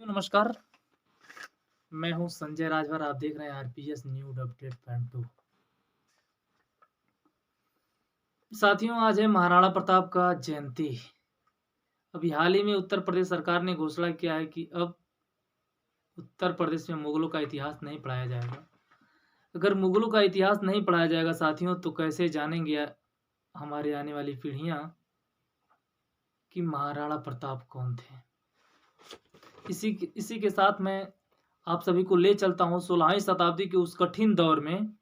नमस्कार, मैं हूं संजय राजभर। आप देख रहे हैं आरपीएस न्यूज़ अपडेट पॉइंट 2। साथियों, आज है महाराणा प्रताप का जयंती। अभी हाल ही में उत्तर प्रदेश सरकार ने घोषणा किया है कि अब उत्तर प्रदेश में मुगलों का इतिहास नहीं पढ़ाया जाएगा। अगर मुगलों का इतिहास नहीं पढ़ाया जाएगा साथियों, तो कैसे जानेंगे हमारे आने वाली पीढ़ियां कि महाराणा प्रताप कौन थे। इसी के साथ मैं आप सभी को ले चलता हूं 16वीं शताब्दी के उस कठिन दौर में,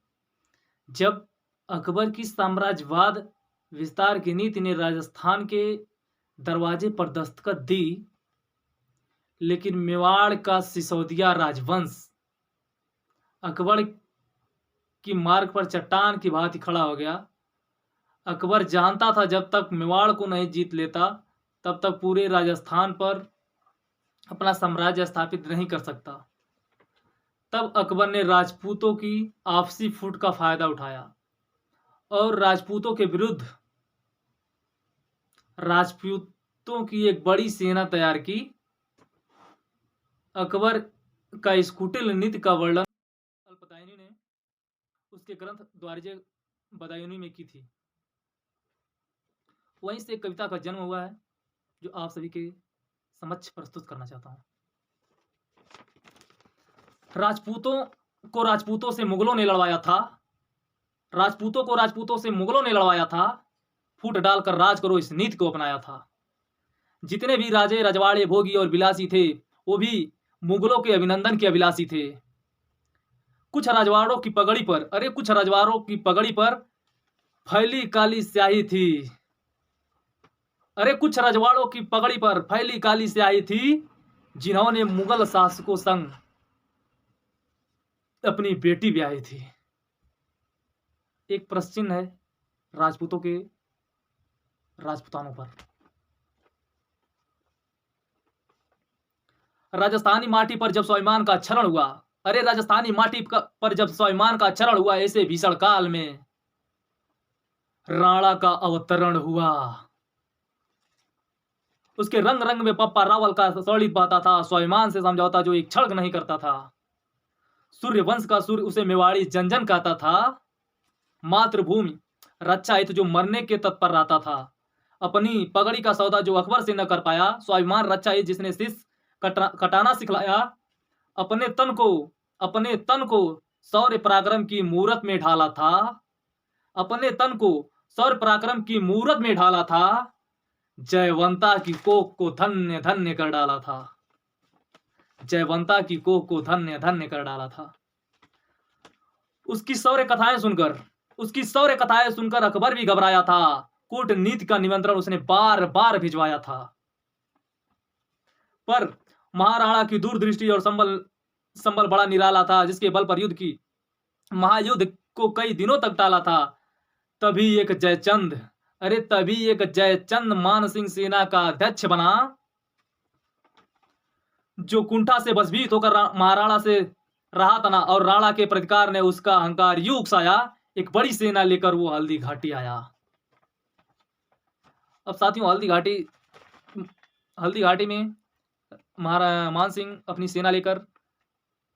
जब अकबर की साम्राज्यवाद विस्तार की नीति ने राजस्थान के दरवाजे पर दस्तखत दी, लेकिन मेवाड़ का सिसोदिया राजवंश अकबर की मार्ग पर चट्टान की भांति खड़ा हो गया। अकबर जानता था जब तक मेवाड़ को नहीं जीत लेता तब तक पूरे राजस्थान पर अपना साम्राज्य स्थापित नहीं कर सकता। तब अकबर ने राजपूतों की आपसी फूट का फायदा उठाया और राजपूतों के विरुद्ध राजपूतों की एक बड़ी सेना तैयार की। अकबर का इस कुटिल नीति का वर्णन अल्पतायनी ने उसके ग्रंथ द्वारिजे बदायूनी में की थी। वहीं से एक कविता का जन्म हुआ है जो आप सभी के समक्ष प्रस्तुत करना चाहता हूं। राजपूतों से मुगलों ने लड़वाया था। राजपूतों से मुगलों ने लड़वाया था। फूट डालकर राज करो इस नीति को अपनाया था। जितने भी राजे रजवाड़े भोगी और विलासी थे वो भी मुगलों के अभिनंदन के अभिलाषी थे। कुछ रजवाड़ों की पगड़ी पर फैली काली स्याही थी। कुछ रजवाड़ों की पगड़ी पर फैली काली स्याही थी, जिन्होंने मुगल शासकों संग अपनी बेटी ब्याही थी। एक प्रश्न है राजपुतानों पर। राजस्थानी माटी पर जब स्वाभिमान का क्षरण हुआ, राजस्थानी माटी पर जब स्वाभिमान का क्षरण हुआ, ऐसे भीषण काल में राणा का अवतरण हुआ। उसके रंग रंग में पप्पा रावल का सौलित बहता था। स्वाभिमान से समझौता जो एक क्षण नहीं करता था। सूर्यवंश का सूर्य उसे मेवाड़ी जन जन कहता था। मातृभूमि रक्षा हित जो मरने के तत्पर रहता था। अपनी पगड़ी का सौदा जो अकबर से न कर पाया, स्वाभिमान रक्षा हित जिसने शीश कटाना सिखलाया। अपने तन को शौर्य पराक्रम की मूरत में ढाला था। अपने तन को शौर्य पराक्रम की मूरत में ढाला था। जयवंता की कोख को धन्य धन्य कर डाला था। जयवंता की कोख को धन्य धन्य कर डाला था। उसकी शौर्य कथाएं सुनकर अकबर भी घबराया था। कूटनीति का निमंत्रण उसने बार बार भिजवाया था। पर महाराणा की दूरदृष्टि और संबल बड़ा निराला था, जिसके बल पर महायुद्ध को कई दिनों तक टाला था। तभी एक जयचंद मान सिंह सेना का अध्यक्ष बना, जो कुंठा से भयभीत होकर महाराणा से रहा था और राणा के प्रतिकार ने उसका अहंकार यूं उकसाया। एक बड़ी सेना लेकर वो हल्दी घाटी आया। अब साथियों, हल्दी घाटी में मान सिंह अपनी सेना लेकर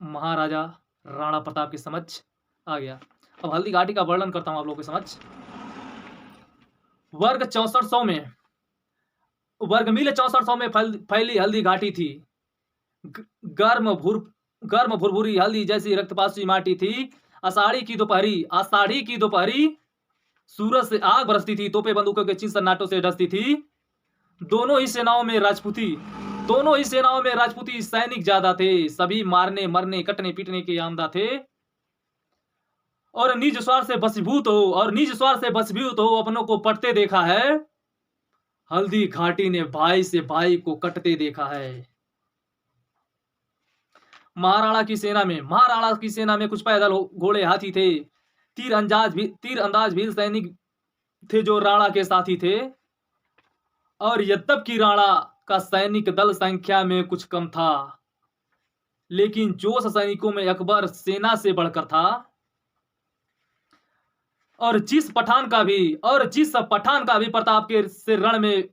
महाराजा राणा प्रताप के समक्ष आ गया। अब हल्दी घाटी का वर्णन करता हूं आप लोगों के समक्ष। वर्गमील 6400 में फैली हल्दी घाटी थी। गर्म भुरभुरी हल्दी जैसी रक्तपाती माटी थी। आषाढ़ी की दोपहरी सूरज से आग बरसती थी। तोपे बंदूकों के चीन सन्नाटों से डसती थी। दोनों ही सेनाओं में राजपूती सैनिक ज्यादा थे। सभी मारने मरने कटने पीटने के आमदा थे और निज स्वार्थ से बसीभूत हो अपनों को पटते देखा है। हल्दी घाटी ने भाई से भाई को कटते देखा है। महाराणा की सेना में कुछ पैदल घोड़े हाथी थे। तीर अंदाज भील सैनिक थे जो राणा के साथी थे। और यद्यपि राणा का सैनिक दल संख्या में कुछ कम था, लेकिन जोश सैनिकों में अकबर सेना से बढ़कर था। और जिस पठान का भी प्रताप के से रण में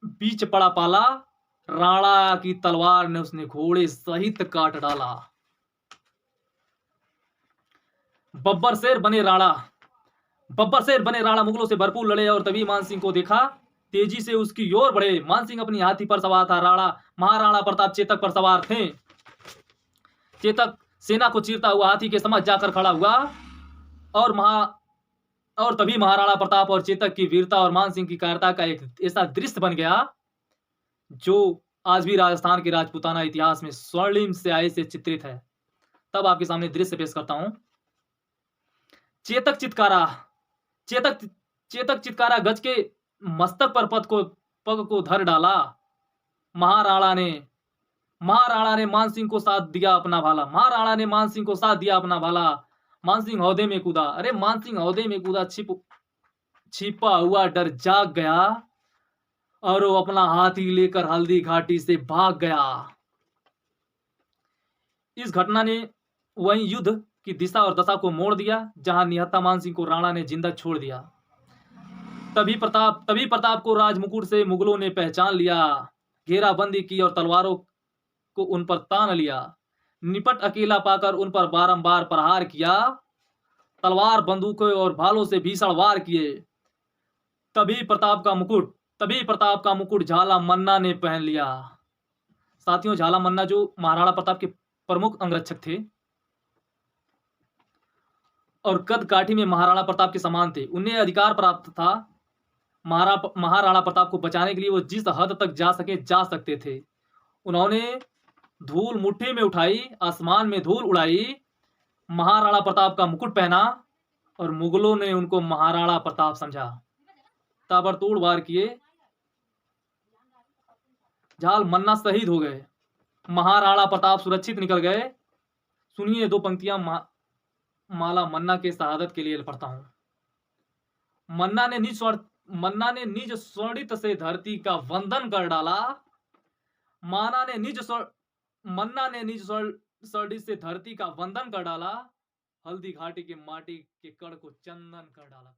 बीच पड़ा पाला, राणा की तलवार ने उसने घोड़े सहित काट डाला। बब्बर शेर बने राणा बब्बर शेर बने राणा मुगलों से भरपूर लड़े और तभी मानसिंह को देखा, तेजी से उसकी ओर बढ़े। मानसिंह अपनी हाथी पर सवार था, महाराणा प्रताप चेतक पर सवार थे। चेतक सेना को चीरता हुआ हाथी के समक्ष जाकर खड़ा हुआ और तभी महाराणा प्रताप और चेतक की वीरता और मानसिंह की कायरता का एक ऐसा दृश्य बन गया जो आज भी राजस्थान के राजपूताना इतिहास में स्वर्णिम स्याही से चित्रित है। तब आपके सामने दृश्य पेश करता हूं। चेतक चित्कारा गज के मस्तक पर पग को धर डाला। महाराणा ने मानसिंह को साथ दिया अपना भाला। महाराणा ने मानसिंह को साथ दिया अपना भाला। मानसिंह हौदे में कूदा। अरे मानसिंह हौदे में कूदा, छिपा हुआ डर जाग गया और वो अपना हाथी लेकर हल्दी घाटी से भाग गया। इस घटना ने वही युद्ध की दिशा और दशा को मोड़ दिया, जहां निहत्था मानसिंह को राणा ने जिंदा छोड़ दिया। तभी प्रताप को राजमुकुट से मुगलों ने पहचान लिया, घेराबंदी की और तलवारों को उन पर तान लिया। निपट अकेला पाकर उन पर बारंबार प्रहार किया, तलवार बंदूकों और भालों से भीषण वार किए। तभी प्रताप का मुकुट झाला मन्ना ने पहन लिया। साथियों, झाला मन्ना जो महाराणा प्रताप के प्रमुख अंगरक्षक थे और कद काठी में महाराणा प्रताप के समान थे, उन्हें अधिकार प्राप्त था महाराणा प्रताप को बचाने के लिए वो जिस हद तक जा सकते थे। उन्होंने धूल मुट्ठी में उठाई, आसमान में धूल उड़ाई, महाराणा प्रताप का मुकुट पहना और मुगलों ने उनको महाराणा प्रताप समझा। ताबड़तोड़ वार किए, झाल मन्ना शहीद हो गए, महाराणा प्रताप सुरक्षित निकल गए। सुनिए दो पंक्तियां माला मन्ना के शहादत के लिए पढ़ता हूं। मन्ना ने निज स्वर्णित से धरती का वंदन कर डाला। मन्ना ने निज स्वर्णित से धरती का वंदन कर डाला। हल्दी घाटी के माटी के कड़ को चंदन कर डाला।